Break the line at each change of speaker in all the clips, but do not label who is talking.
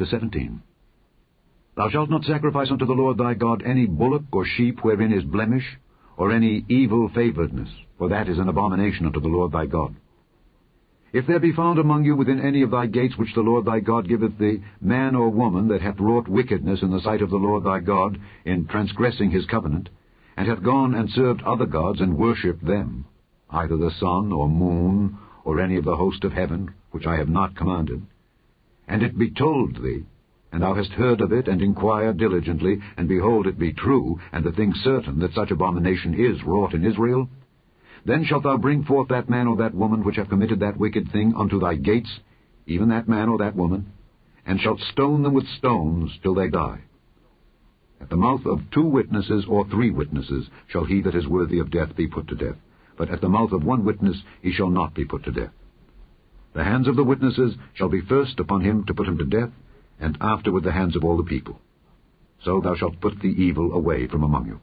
Chapter 17. Thou shalt not sacrifice unto the Lord thy God any bullock or sheep wherein is blemish, or any evil favouredness, for that is an abomination unto the Lord thy God. If there be found among you within any of thy gates which the Lord thy God giveth thee, man or woman that hath wrought wickedness in the sight of the Lord thy God, in transgressing his covenant, and hath gone and served other gods and worshipped them, either the sun or moon, or any of the host of heaven, which I have not commanded, and it be told thee, and thou hast heard of it, and inquired diligently, and behold, it be true, and the thing certain, that such abomination is wrought in Israel, then shalt thou bring forth that man or that woman which have committed that wicked thing unto thy gates, even that man or that woman, and shalt stone them with stones till they die. At the mouth of 2 witnesses or 3 witnesses shall he that is worthy of death be put to death, but at the mouth of 1 witness he shall not be put to death. The hands of the witnesses shall be first upon him to put him to death, and afterward the hands of all the people. So thou shalt put the evil away from among you.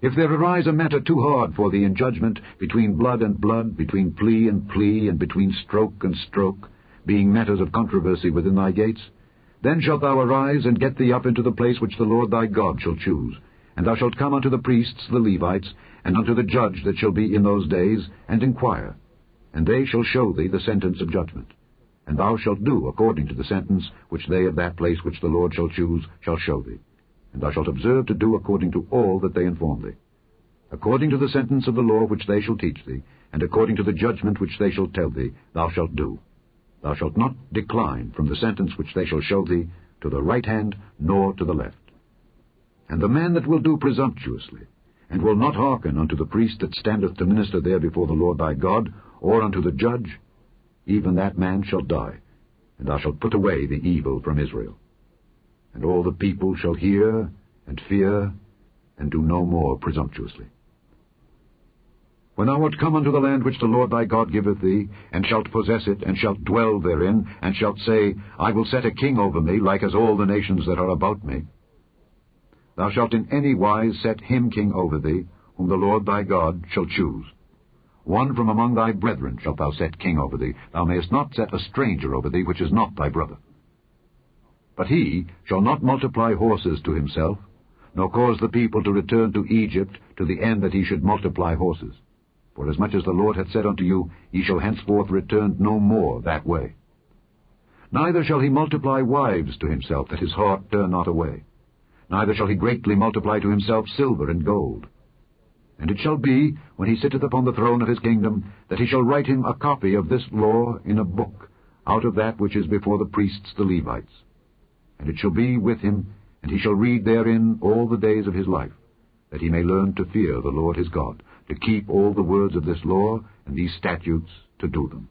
If there arise a matter too hard for thee in judgment, between blood and blood, between plea, and between stroke and stroke, being matters of controversy within thy gates, then shalt thou arise and get thee up into the place which the Lord thy God shall choose, and thou shalt come unto the priests, the Levites, and unto the judge that shall be in those days, and inquire, and they shall show thee the sentence of judgment. And thou shalt do according to the sentence which they of that place which the Lord shall choose shall show thee. And thou shalt observe to do according to all that they inform thee. According to the sentence of the law which they shall teach thee, and according to the judgment which they shall tell thee, thou shalt do. Thou shalt not decline from the sentence which they shall show thee, to the right hand, nor to the left. And the man that will do presumptuously, and will not hearken unto the priest that standeth to minister there before the Lord thy God, or unto the judge, even that man shall die, and thou shalt put away the evil from Israel. And all the people shall hear and fear, and do no more presumptuously. When thou art come unto the land which the Lord thy God giveth thee, and shalt possess it, and shalt dwell therein, and shalt say, I will set a king over me, like as all the nations that are about me, thou shalt in any wise set him king over thee, whom the Lord thy God shall choose. One from among thy brethren shalt thou set king over thee. Thou mayest not set a stranger over thee, which is not thy brother. But he shall not multiply horses to himself, nor cause the people to return to Egypt, to the end that he should multiply horses. For as much as the Lord hath said unto you, ye shall henceforth return no more that way. Neither shall he multiply wives to himself, that his heart turn not away. Neither shall he greatly multiply to himself silver and gold. And it shall be, when he sitteth upon the throne of his kingdom, that he shall write him a copy of this law in a book, out of that which is before the priests the Levites. And it shall be with him, and he shall read therein all the days of his life, that he may learn to fear the Lord his God, to keep all the words of this law and these statutes, to do them,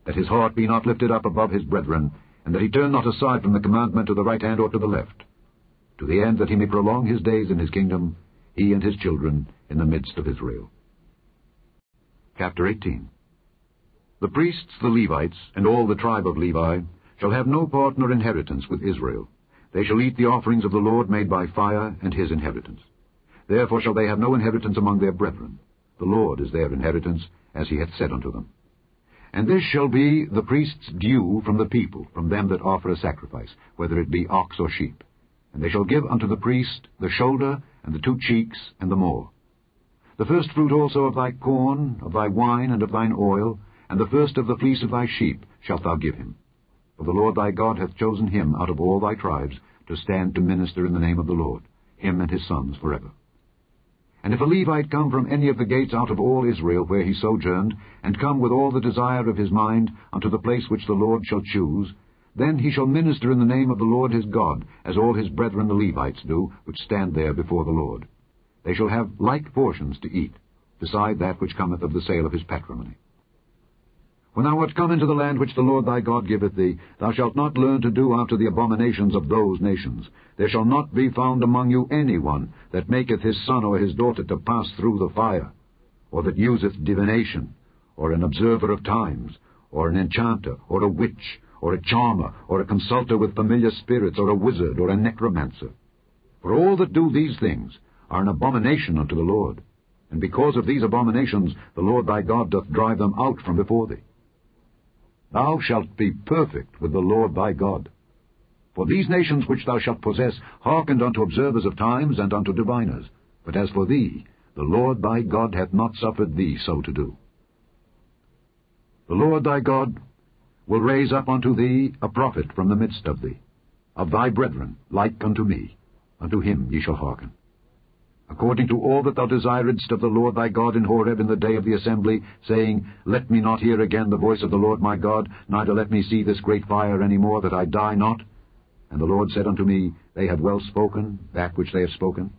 that his heart be not lifted up above his brethren, and that he turn not aside from the commandment to the right hand or to the left, to the end that he may prolong his days in his kingdom, he and his children, in the midst of Israel. Chapter 18. The priests, the Levites, and all the tribe of Levi, shall have no part nor inheritance with Israel. They shall eat the offerings of the Lord made by fire, and his inheritance. Therefore shall they have no inheritance among their brethren. The Lord is their inheritance, as he hath said unto them. And this shall be the priest's due from the people, from them that offer a sacrifice, whether it be ox or sheep. And they shall give unto the priest the shoulder, and the 2 cheeks, and the more. The first fruit also of thy corn, of thy wine, and of thine oil, and the first of the fleece of thy sheep shalt thou give him. For the Lord thy God hath chosen him out of all thy tribes to stand to minister in the name of the Lord, him and his sons forever. And if a Levite come from any of the gates out of all Israel where he sojourned, and come with all the desire of his mind unto the place which the Lord shall choose, then he shall minister in the name of the Lord his God, as all his brethren the Levites do, which stand there before the Lord. They shall have like portions to eat, beside that which cometh of the sale of his patrimony. When thou art come into the land which the Lord thy God giveth thee, thou shalt not learn to do after the abominations of those nations. There shall not be found among you any one that maketh his son or his daughter to pass through the fire, or that useth divination, or an observer of times, or an enchanter, or a witch, or a charmer, or a consulter with familiar spirits, or a wizard, or a necromancer. For all that do these things are an abomination unto the Lord, and because of these abominations the Lord thy God doth drive them out from before thee. Thou shalt be perfect with the Lord thy God. For these nations which thou shalt possess hearkened unto observers of times and unto diviners. But as for thee, the Lord thy God hath not suffered thee so to do. The Lord thy God will raise up unto thee a prophet from the midst of thee, of thy brethren, like unto me. Unto him ye shall hearken. According to all that thou desiredst of the Lord thy God in Horeb in the day of the assembly, saying, Let me not hear again the voice of the Lord my God, neither let me see this great fire any more, that I die not. And the Lord said unto me, They have well spoken, that which they have spoken.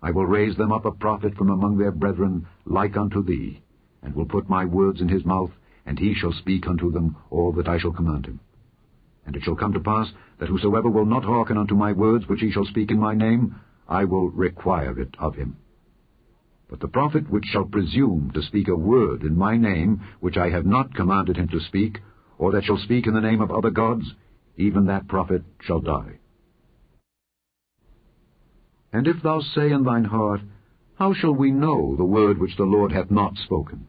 I will raise them up a prophet from among their brethren, like unto thee, and will put my words in his mouth, and he shall speak unto them all that I shall command him. And it shall come to pass, that whosoever will not hearken unto my words which he shall speak in my name, I will require it of him. But the prophet which shall presume to speak a word in my name, which I have not commanded him to speak, or that shall speak in the name of other gods, even that prophet shall die. And if thou say in thine heart, How shall we know the word which the Lord hath not spoken?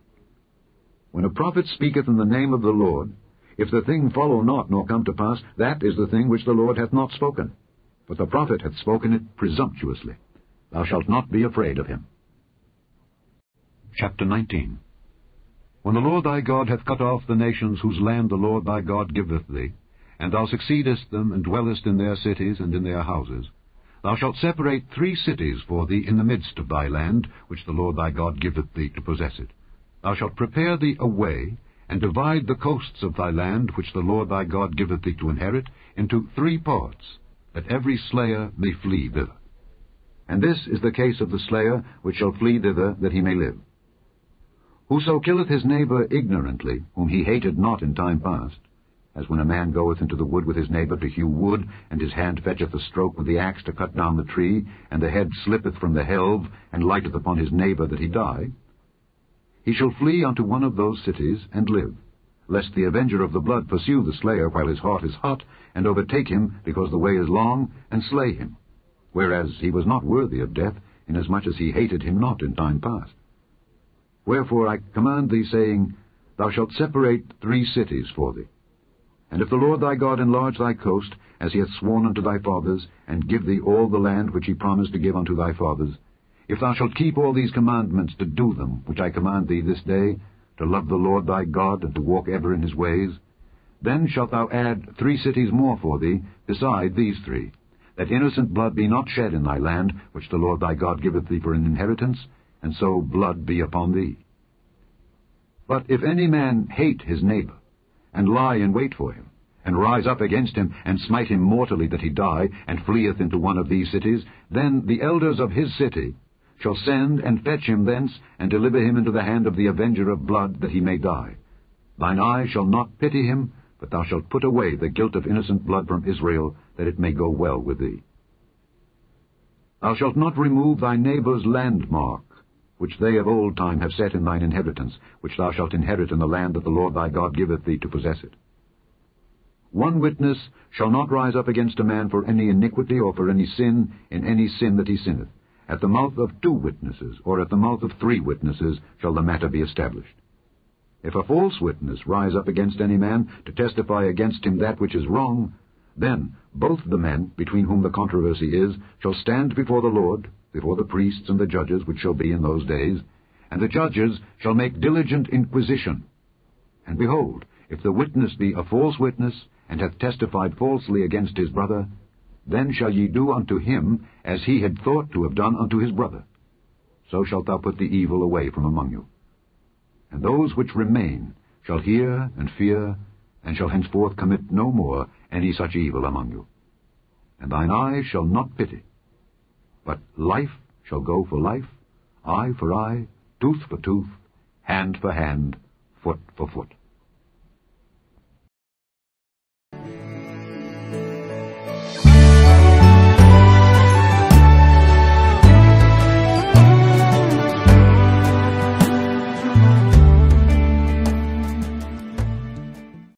When a prophet speaketh in the name of the Lord, if the thing follow not nor come to pass, that is the thing which the Lord hath not spoken. But the prophet hath spoken it presumptuously. Thou shalt not be afraid of him. Chapter 19. When the Lord thy God hath cut off the nations whose land the Lord thy God giveth thee, and thou succeedest them, and dwellest in their cities and in their houses, thou shalt separate 3 cities for thee in the midst of thy land, which the Lord thy God giveth thee to possess it. Thou shalt prepare thee a way, and divide the coasts of thy land, which the Lord thy God giveth thee to inherit, into 3 parts, that every slayer may flee thither. And this is the case of the slayer which shall flee thither, that he may live. Whoso killeth his neighbor ignorantly, whom he hated not in time past, as when a man goeth into the wood with his neighbor to hew wood, and his hand fetcheth a stroke with the axe to cut down the tree, and the head slippeth from the helve, and lighteth upon his neighbor that he die, he shall flee unto one of those cities, and live, lest the avenger of the blood pursue the slayer while his heart is hot, and overtake him, because the way is long, and slay him, whereas he was not worthy of death, inasmuch as he hated him not in time past. Wherefore I command thee, saying, Thou shalt separate 3 cities for thee. And if the Lord thy God enlarge thy coast, as he hath sworn unto thy fathers, and give thee all the land which he promised to give unto thy fathers, if thou shalt keep all these commandments to do them, which I command thee this day, to love the Lord thy God, and to walk ever in his ways, then shalt thou add 3 cities more for thee, beside these 3, that innocent blood be not shed in thy land, which the Lord thy God giveth thee for an inheritance, and so blood be upon thee. But if any man hate his neighbor, and lie in wait for him, and rise up against him, and smite him mortally that he die, and fleeth into one of these cities, then the elders of his city shall send and fetch him thence, and deliver him into the hand of the avenger of blood, that he may die. Thine eye shall not pity him, but thou shalt put away the guilt of innocent blood from Israel, that it may go well with thee. Thou shalt not remove thy neighbour's landmark, which they of old time have set in thine inheritance, which thou shalt inherit in the land that the Lord thy God giveth thee to possess it. 1 witness shall not rise up against a man for any iniquity or for any sin in any sin that he sinneth. At the mouth of 2 witnesses, or at the mouth of 3 witnesses, shall the matter be established. If a false witness rise up against any man to testify against him that which is wrong, then both the men between whom the controversy is shall stand before the Lord, before the priests and the judges which shall be in those days, and the judges shall make diligent inquisition. And behold, if the witness be a false witness, and hath testified falsely against his brother, then shall ye do unto him as he had thought to have done unto his brother. So shalt thou put the evil away from among you. And those which remain shall hear and fear, and shall henceforth commit no more any such evil among you. And thine eye shall not pity, but life shall go for life, eye for eye, tooth for tooth, hand for hand, foot for foot.